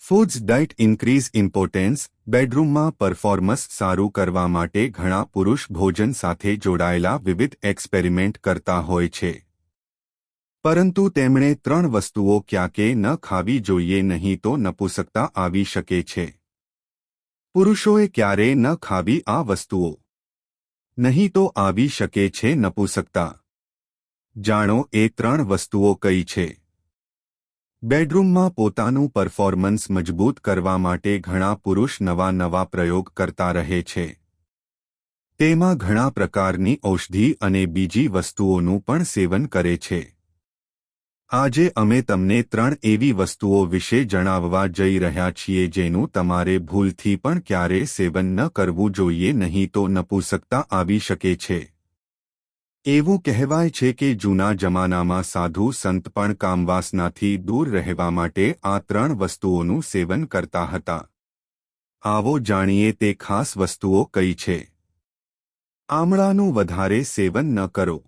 Foods diet increase importance બેડરૂમમાં performance સારું કરવા માટે ઘણા પુરુષ ભોજન સાથે જોડાયેલા વિવિધ એક્સપેરિમેન્ટ કરતા હોય છે, પરંતુ તેમણે 3 વસ્તુઓ ક્યાંકે ન ખાવી જોઈએ, નહીં તો નપુંસકતા આવી શકે છે. પુરુષોએ ક્યારે ન ખાવી આ વસ્તુઓ, નહીં તો આવી શકે છે નપુંસકતા. જાણો એ 3 વસ્તુઓ કઈ છે. બેડરૂમમાં પોતાનું પરફોર્મન્સ મજબૂત કરવા માટે ઘણા પુરુષ નવા પ્રયોગ કરતા રહે છે. તેમાં ઘણા પ્રકારની ઔષધિ અને બીજી વસ્તુઓનું પણ સેવન કરે છે. આજે અમે તમને 3 એવી વસ્તુઓ વિશે જણાવવા જઈ રહ્યા છીએ જેનું તમારે ભૂલથી પણ ક્યારે સેવન ન કરવું જોઈએ, નહીં તો નપુંસકતા આવી શકે છે. એવું કહેવાય છે કે જૂના જમાનામાં સાધુ સંત પણ કામવાસનાથી દૂર રહેવા માટે આ 3 વસ્તુઓનું સેવન કરતા હતા. આવો જાણીએ તે ખાસ વસ્તુઓ કઈ છે. આમળાનું વધારે સેવન ન કરો.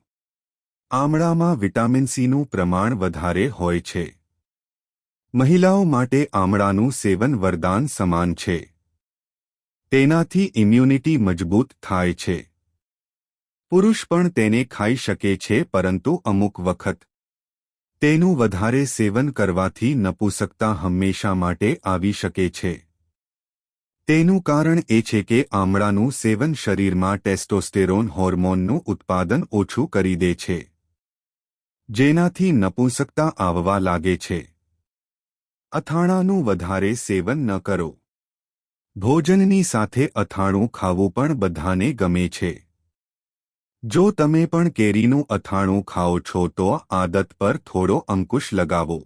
આમળામાં વિટામિન સીનું પ્રમાણ વધારે હોય છે. મહિલાઓ માટે આમળાનું સેવન વરદાન સમાન છે. તેનાથી ઇમ્યુનિટી મજબૂત થાય છે. પુરુષ પણ તેને ખાઈ શકે છે, પરંતુ અમુક વખત તેનું વધારે સેવન કરવાથી નપુંસકતા હંમેશા માટે આવી શકે છે. તેનું કારણ એ છે કે આમળાનું સેવન શરીરમાં ટેસ્ટોસ્ટેરોન હોર્મોનનું ઉત્પાદન ઓછું કરી દે છે, જેનાથી નપુંસકતા આવવા લાગે છે. અથાણાંનું વધારે સેવન ન કરો. ભોજનની સાથે અથાણું ખાવું પણ બધાને ગમે છે. જો તમે પણ કેરીનું અથાણું ખાઓ છો તો આદત પર થોડો અંકુશ લગાવો.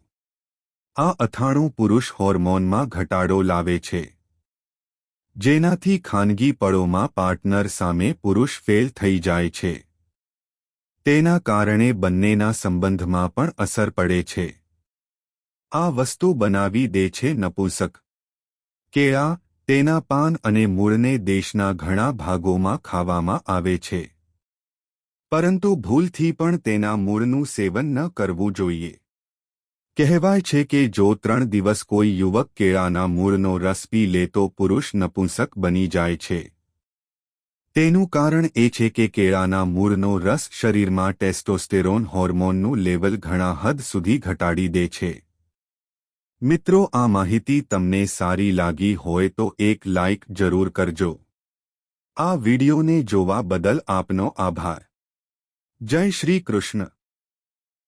આ અથાણું પુરુષ હોર્મોનમાં ઘટાડો લાવે છે, જેનાથી ખાનગી પળોમાં પાર્ટનર સામે પુરુષ ફેલ થઈ જાય છે. તેના કારણે બંનેના સંબંધમાં પણ અસર પડે છે. આ વસ્તુ બનાવી દે છે નપુંસક. કેળા, તેના પાન અને મૂળને દેશના ઘણા ભાગોમાં ખાવામાં આવે છે, પરંતુ ભૂલથી પણ તેના મૂળનું સેવન ન કરવું જોઈએ. કહેવાય છે કે જો 3 દિવસ કોઈ યુવક કેળાના મૂળનો રસ પી લે તો પુરુષ નપુંસક બની જાય છે. તેનું કારણ એ છે કે કેળાના મૂળનો રસ શરીરમાં ટેસ્ટોસ્ટેરોન હોર્મોનનું લેવલ ઘણા હદ સુધી ઘટાડી દે છે. મિત્રો, આ માહિતી તમને સારી લાગી હોય તો એક લાઇક જરૂર કરજો. આ વિડિયોને જોવા બદલ આપનો આભાર. જય શ્રી કૃષ્ણ.